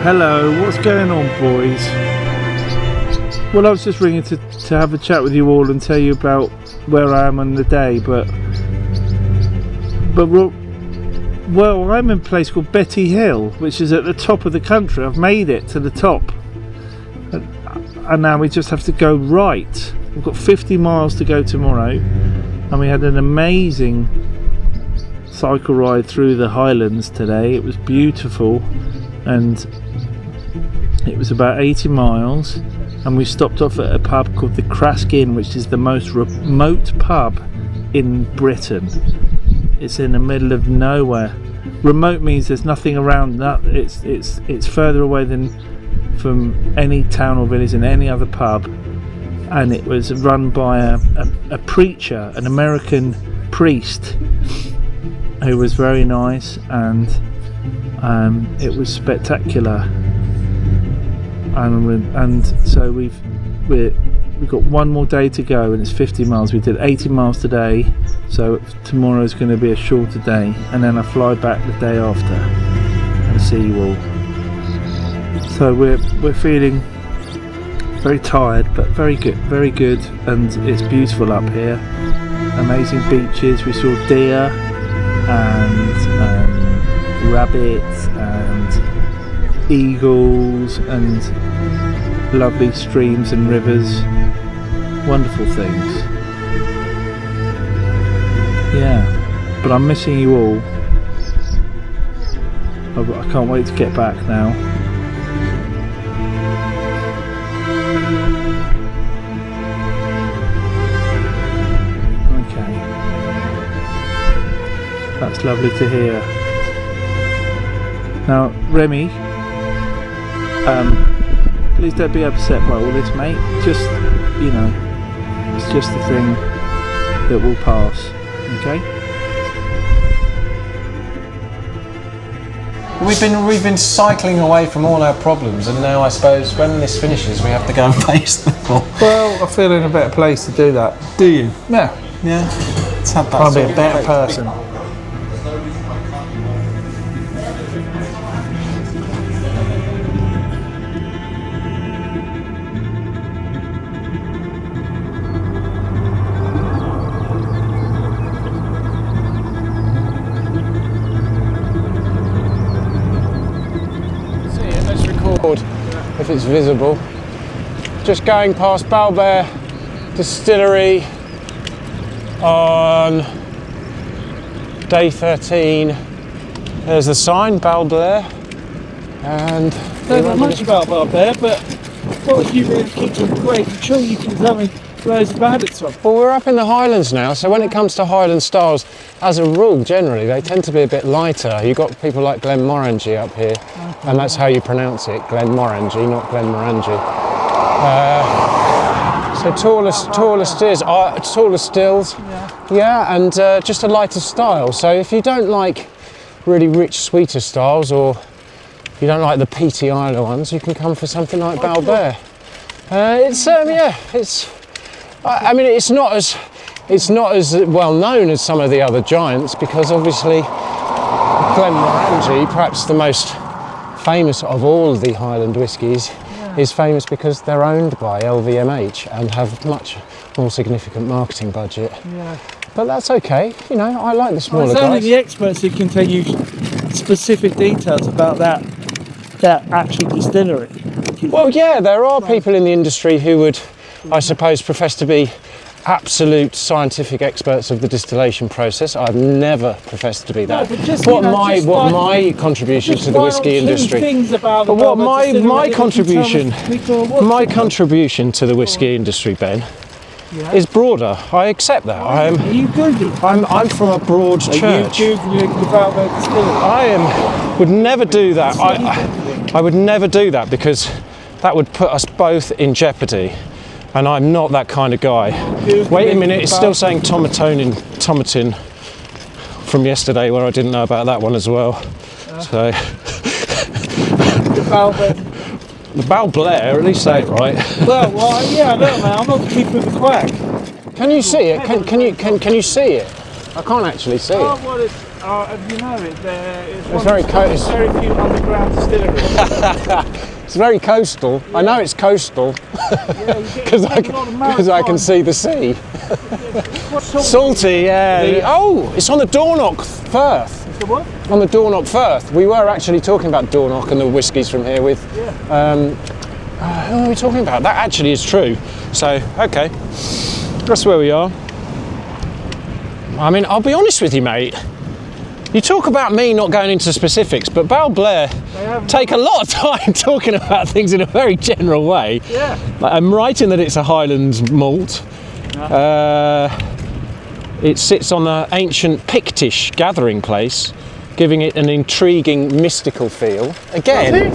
Hello, what's going on, boys? Well, I was just ringing to have a chat with you all and tell you about where I am on the day, but well, I'm in a place called Betty Hill, which is at the top of the country. I've made it to the top, and now we just have to go right. We've got 50 miles to go tomorrow, and we had an amazing cycle ride through the Highlands today. It was beautiful, and it was about 80 miles, and we stopped off at a pub called the Crask Inn, which is the most remote pub in Britain. It's in the middle of nowhere. Remote means there's nothing around. It's further away than from any town or village in any other pub, and it was run by a preacher, an American priest, who was very nice, and it was spectacular. And so we've got one more day to go, and it's 50 miles. We did 80 miles today, so tomorrow's going to be a shorter day, and then I fly back the day after and see you all. So we're feeling very tired, but very good, and it's beautiful up here. Amazing beaches. We saw deer and rabbits and eagles and lovely streams and rivers. Wonderful things. Yeah, but I'm missing you all. I can't wait to get back now. Okay, that's lovely to hear. Now, Remy, please don't be upset by all this, mate. Just, it's just a thing that will pass, okay? We've been cycling away from all our problems, and now I suppose when this finishes we have to go and face them all. Well, I feel in a better place to do that. Do you? Yeah. Yeah. Let's have that. I'll be a better person. If it's visible. Just going past Balblair Distillery on day 13. There's the sign, Balblair. And I don't know much about Balblair, but what would you really keep them great? I'm sure you can tell me loads about it. Well, we're up in the Highlands now, so when it comes to Highland styles, as a rule, generally, they tend to be a bit lighter. You've got people like Glenmorangie up here, and that's how you pronounce it, Glenmorangie, not Glenmorangie. So taller stills, yeah, and just a lighter style. So if you don't like really rich, sweeter styles, or you don't like the peaty Isla ones, you can come for something like Balblair. It's not as well known as some of the other giants, because obviously Glenmorangie, perhaps the most famous of all the Highland whiskies, is famous because they're owned by LVMH and have much more significant marketing budget. Yeah. But that's okay, I like the smaller guys. It's only the experts who can tell you specific details about that actual distillery. Well, yeah, there are people in the industry who would, I suppose, profess to be absolute scientific experts of the distillation process. I've never professed to be that. No, just, what my contribution to the whiskey industry? But what my contribution to the whiskey industry, Ben, is broader. I accept that. Are you Googling? I'm from a broad church. Are you Googling the Balblair Distillery? Would never do that. I would never do that, because that would put us both in jeopardy. And I'm not that kind of guy. Wait a minute, it's still saying tomatin from yesterday, where I didn't know about that one as well. So the Balblair. The Balblair, at least say it right. Well, yeah, I don't know. I'm not the keeper of the quack. Can you see it? Can you see it? I can't actually see it. Well, you know it. It's very coastal. Very few underground distilleries. It's very coastal. I know it's coastal because I can see the sea. Salty, yeah. It's on the Dornoch Firth. It's the what? On the Dornoch Firth. We were actually talking about Dornoch and the whiskies from here with. Who are we talking about? That actually is true. So, okay, that's where we are. I mean, I'll be honest with you, mate. You talk about me not going into specifics, but Balblair take a lot of time talking about things in a very general way. Yeah. Like, I'm right in that it's a Highlands malt. It sits on the ancient Pictish gathering place, giving it an intriguing, mystical feel. Again,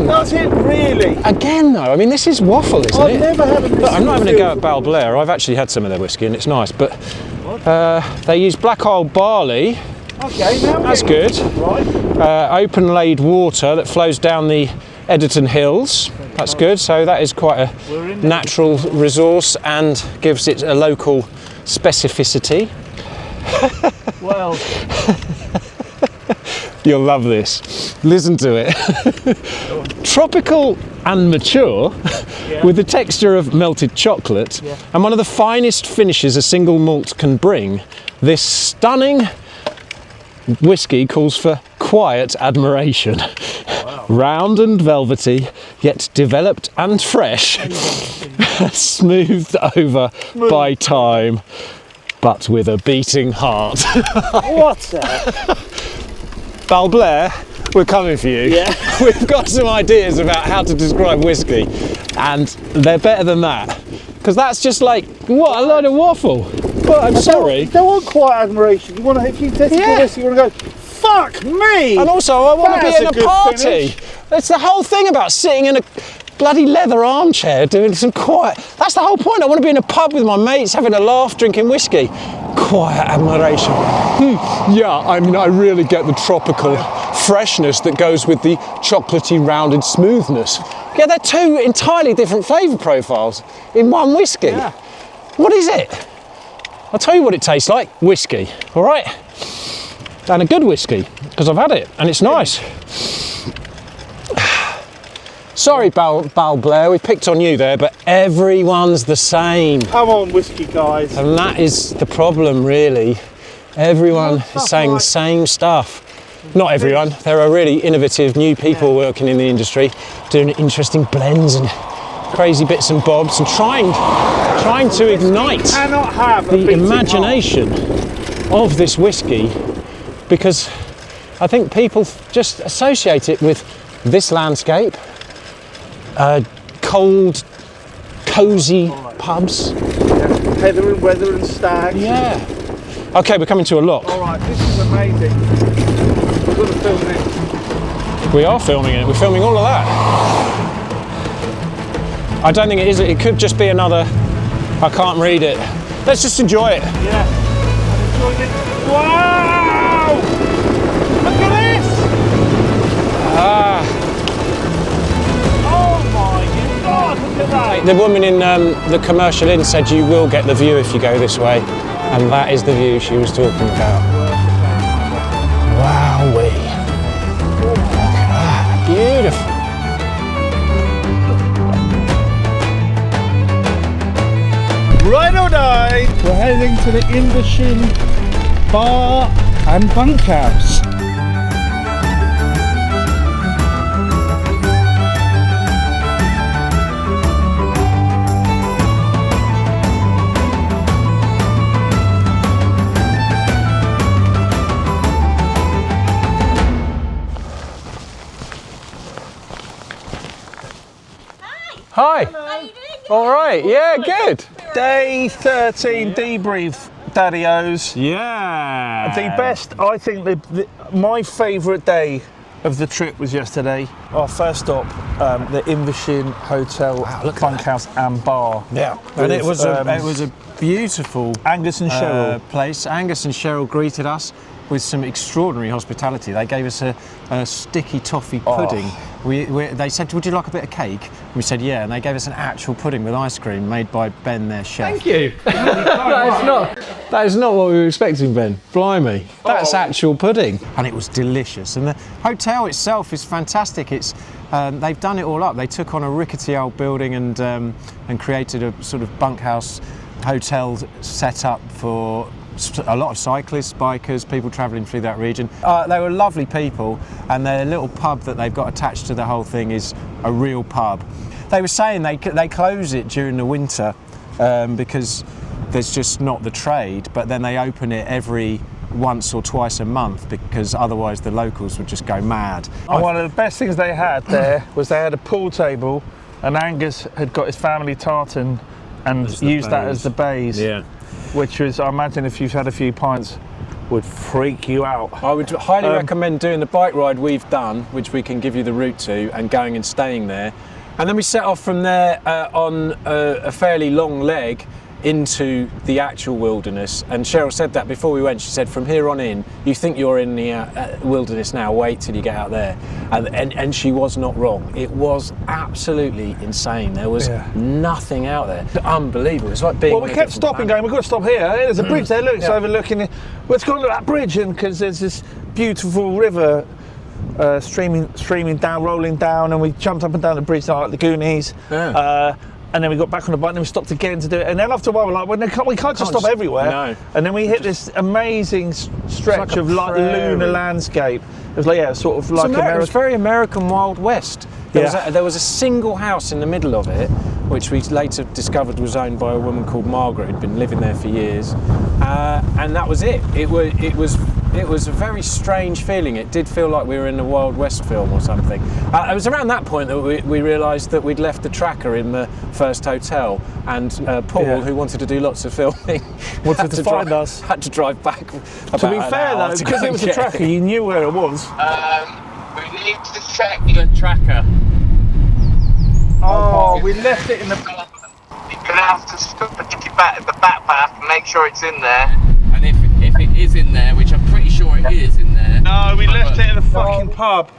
Does it really? Again, though, I mean, this is waffle, isn't it? I've never had a mystical Look, I'm not having a go at feel. Balblair. I've actually had some of their whiskey and it's nice, but they use black old barley. Okay, now That's good. Right. Open laid water that flows down the Egerton Hills. That's good. So that is quite a natural resource and gives it a local specificity. Well, You'll love this. Listen to it. Tropical and mature, with the texture of melted chocolate, and one of the finest finishes a single malt can bring. This stunning whiskey calls for quiet admiration. Wow. Round and velvety, yet developed and fresh, smoothed over by time, but with a beating heart. what's that? Balblair, we're coming for you. Yeah. We've got some ideas about how to describe whiskey, and they're better than that. Because that's just like, what, a load of waffle. But I'm sorry. You don't want quiet admiration. You want to, if you taste the whiskey, you want to go, fuck me! And also, I want to be in a good party. finish. It's the whole thing about sitting in a bloody leather armchair doing some quiet. That's the whole point. I want to be in a pub with my mates, having a laugh, drinking whiskey. Quiet admiration. Yeah, I mean, I really get the tropical freshness that goes with the chocolatey, rounded smoothness. Yeah, they're two entirely different flavour profiles in one whiskey. Yeah. What is it? I'll tell you what it tastes like. Whiskey, all right? And a good whiskey, because I've had it, and it's nice. Sorry, Balblair, we picked on you there, but everyone's the same. Come on, whiskey guys. And that is the problem, really. Everyone is saying the same stuff. Not everyone. There are really innovative new people working in the industry, doing interesting blends and crazy bits and bobs, and trying to ignite the imagination of this whiskey, because I think people just associate it with this landscape, cold, cosy pubs. Heather and weather and stags. Yeah. Okay, we're coming to a lock. All right, this is amazing. We're going to film it. We are filming it. We're filming all of that. I don't think it is. It could just be another. I can't read it. Let's just enjoy it. Yeah. I'm enjoying it. Wow! Look at this! Oh my God! Look at that! The woman in the commercial inn said you will get the view if you go this way, and that is the view she was talking about. Wowee! Beautiful. Right or die, we're heading to the Invershin Bar and Bunkhouse. Hi. How you doing? All right. Yeah. Good. Day 13 debrief, Daddy-O's. Yeah. The best, I think, my favourite day of the trip was yesterday. Our first stop, the Invershin Hotel, Bunkhouse and Bar. Yeah. And it was a beautiful Angus and Cheryl. place. Angus and Cheryl greeted us with some extraordinary hospitality. They gave us a sticky toffee pudding. They said, would you like a bit of cake? We said, yeah, and they gave us an actual pudding with ice cream made by Ben, their chef. Thank you. That is not what we were expecting, Ben. Blimey. That's actual pudding. And it was delicious. And the hotel itself is fantastic. It's they've done it all up. They took on a rickety old building and created a sort of bunkhouse hotel set up for a lot of cyclists, bikers, people travelling through that region. They were lovely people, and their little pub that they've got attached to the whole thing is a real pub. They were saying they close it during the winter because there's just not the trade, but then they open it every once or twice a month because otherwise the locals would just go mad. And one of the best things they had there was they had a pool table, and Angus had got his family tartan and used that as the baize. Yeah. Which was, I imagine if you've had a few pints, would freak you out. I would highly recommend doing the bike ride we've done, which we can give you the route to, and going and staying there. And then we set off from there on a fairly long leg into the actual wilderness. And Cheryl said that before we went. She said, from here on in, you think you're in the wilderness now, wait till you get out there. And she was not wrong. It was absolutely insane. There was nothing out there. Unbelievable. It's like being. Well, we kept stopping, going, we've got to stop here. There's a bridge there, look, it's overlooking. Let's go to that bridge, and because there's this beautiful river streaming down, rolling down, and we jumped up and down the bridge like the Goonies. Yeah. And then we got back on the bike, and then we stopped again to do it. And then after a while, we're like, well, we can't just stop everywhere. No. And then we hit this amazing stretch of like lunar landscape. It was like, sort of like It was very American Wild West. There was a single house in the middle of it, which we later discovered was owned by a woman called Margaret, who'd been living there for years. And that was it. It was a very strange feeling. It did feel like we were in a Wild West film or something. It was around that point that we realised that we'd left the tracker in the first hotel, and Paul, who wanted to do lots of filming, wanted to find us. Had to drive back. To be fair though, because it was a tracker, you knew where it was. We need to check the tracker. Oh, we left it in the. You're gonna have to stop and take it back at the backpack and make sure it's in there. And if it is in there, which I'm pretty sure it is in there. No, we left it in the fucking pub.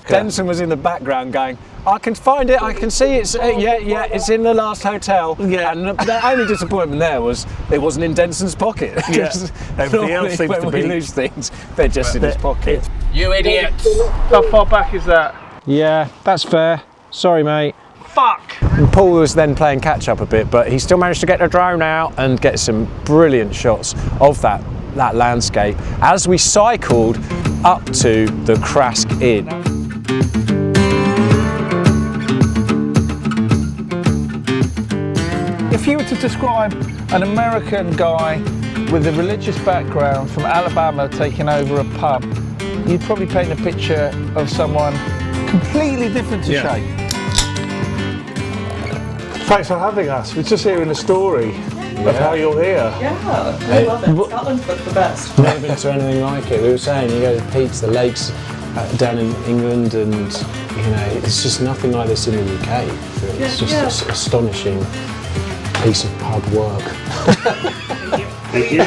Denson was in the background going, I can find it, I can see it's, it's in the last hotel. Yeah. And the only disappointment there was it wasn't in Denson's pocket. Yeah. Everything else seems when to we be. lose things, they're just in his pocket. You idiot! How far back is that? Yeah, that's fair. Sorry, mate. Fuck! And Paul was then playing catch up a bit, but he still managed to get the drone out and get some brilliant shots of that landscape as we cycled up to the Crask Inn. If you were to describe an American guy with a religious background from Alabama taking over a pub, you'd probably paint a picture of someone completely different to Shay. Thanks for having us. We're just hearing the story of how you're here. Yeah, I love it. Scotland's the best. Never been to anything like it. We were saying, you go to the peaks, the lakes down in England, and it's just nothing like this in the UK. It's just an astonishing piece of pub work. Thank you.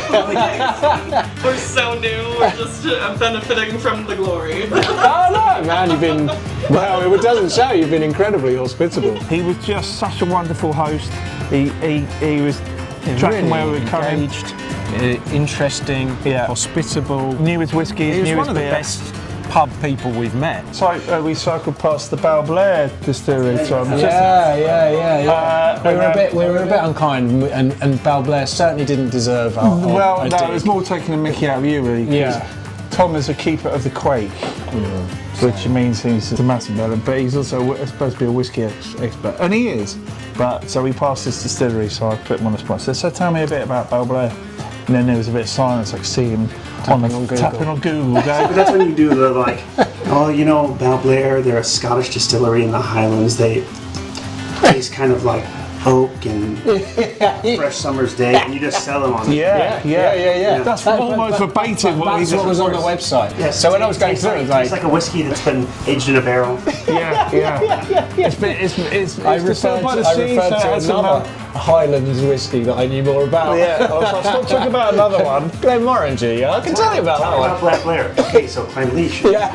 We're so new, we're just benefiting from the glory. Oh no, man, you've been, well, it doesn't show, you've been incredibly hospitable. He was just such a wonderful host. He was tracking where we were coming. Interesting, hospitable. Knew his whiskies, He was knew one his of the beer. best pub people we've met. So we cycled past the Balblair Distillery. So We were a bit unkind, and Balblair certainly didn't deserve our Well, no, dig. it was more taking a mickey out of you, really. 'Cause Yeah. Tom is a keeper of the Quake, which means he's a massive mellow, but he's also supposed to be a whiskey expert, and he is. But so we passed this distillery, so I put him on the spot. So tell me a bit about Balblair. And then there was a bit of silence. I could see him tapping on Google. But that's when you do the Balblair, they're a Scottish distillery in the Highlands. They taste kind of like oak and fresh summer's day, and you just sell them on it. Yeah. That's almost verbatim what That's what was on the website. Yes, So when I was going through it, it's like a whiskey that's been aged in a barrel. It's distilled by the sea, so it has some Highlands whiskey that I knew more about. Yeah, I was talking about another one. Glenmorangie, I can tell you about that one. Balblair. Okay, so Clynelish. Yeah,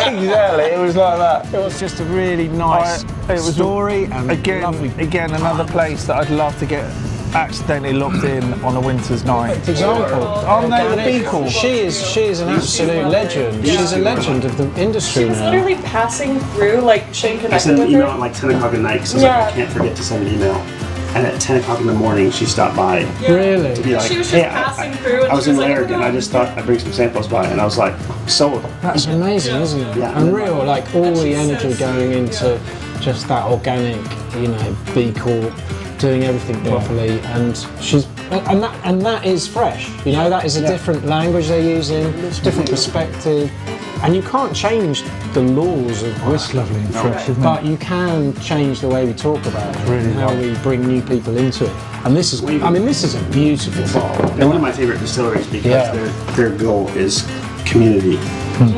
exactly. It was like that. It was just a really nice story and lovely. Again, another place that I'd love to get accidentally locked in on a winter's night. For example, aren't they the Beagle? She is an absolute legend. She's a legend of the industry She was now. literally passing through, like Shane I connected sent an with email her. at like 10 o'clock at night because I was like, I can't forget to send an email. And at 10 o'clock in the morning, she stopped by. Really? To be like, She was just hey, passing through and I was she in was like, Larrick and I just thought I'd bring some samples by. And I was like, sold. That's amazing, isn't it? Yeah. Unreal, like all the energy going into just that organic, you know, bee court, doing everything properly, and she's and that is fresh. You know, that is a different language they're using, different perspective, and you can't change the laws of whiskey. Lovely and fresh, isn't But you can change the way we talk about it, and how we bring new people into it. And this is, I mean, this is a beautiful bottle. They're one of my favorite distilleries because their goal is community.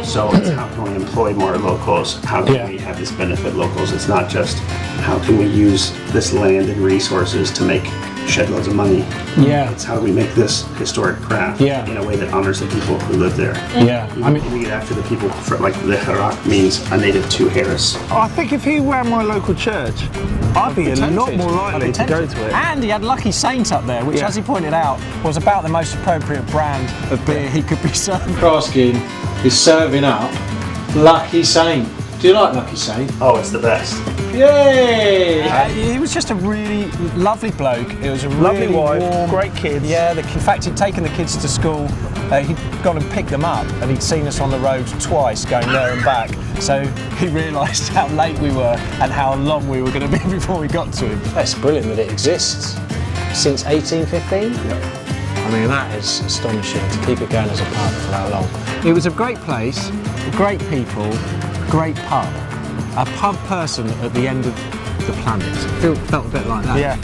So it's how can we employ more locals? How can we have this benefit locals? It's not just how can we use this land and resources to make shed loads of money. Yeah. It's how do we make this historic craft in a way that honors the people who live there. Yeah. I mean, we get after the people for like the Harak means a native to Harris. I think if he ran my local church, I'd be a lot more likely to go to it. And he had Lucky Saint up there, which, as he pointed out, was about the most appropriate brand of beer he could be serving. Crask Inn is serving up Lucky Saint. Do you like Lucky Saint? Oh, it's the best. Yay! He was just a really lovely bloke. It was a Lovely really wife, warm, great kids. Yeah, in fact, he'd taken the kids to school. He'd gone and picked them up, and he'd seen us on the road twice, going there and back. So he realised how late we were and how long we were going to be before we got to him. That's brilliant that it exists since 1815. I mean, that is astonishing to keep it going as a pub for that long. It was a great place, great people, great pub. A pub person at the end of the planet. Felt a bit like that. Yeah.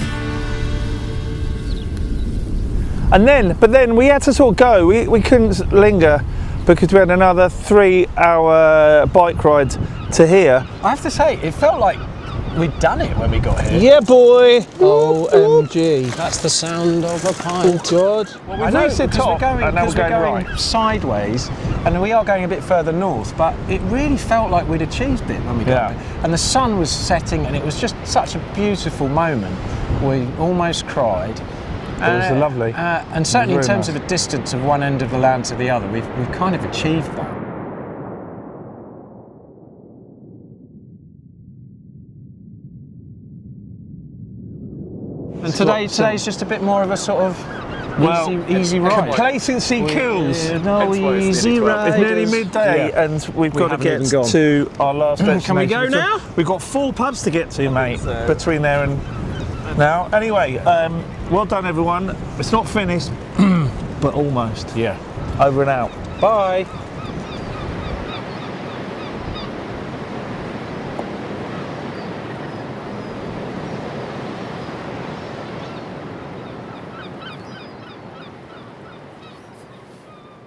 But then we had to sort of go. We couldn't linger because we had another 3-hour bike ride to here. I have to say, it felt like we'd done it when we got here. Yeah, boy. OMG. That's the sound of a pint. God. I know, it's the because top, and now we're going right. sideways, and we are going a bit further north, but it really felt like we'd achieved it when we got there. And the sun was setting, and it was just such a beautiful moment. We almost cried. It was lovely. And certainly in terms of the distance of one end of the land to the other, we've kind of achieved that. And today's just a bit more of a sort of easy ride. Complacency kills. No easy ride. It's nearly midday and we've got to get to our last destination. Can we go now? We've got 4 pubs to get to, mate, between there and now. Anyway, well done, everyone. It's not finished, but almost. Yeah. Over and out. Bye.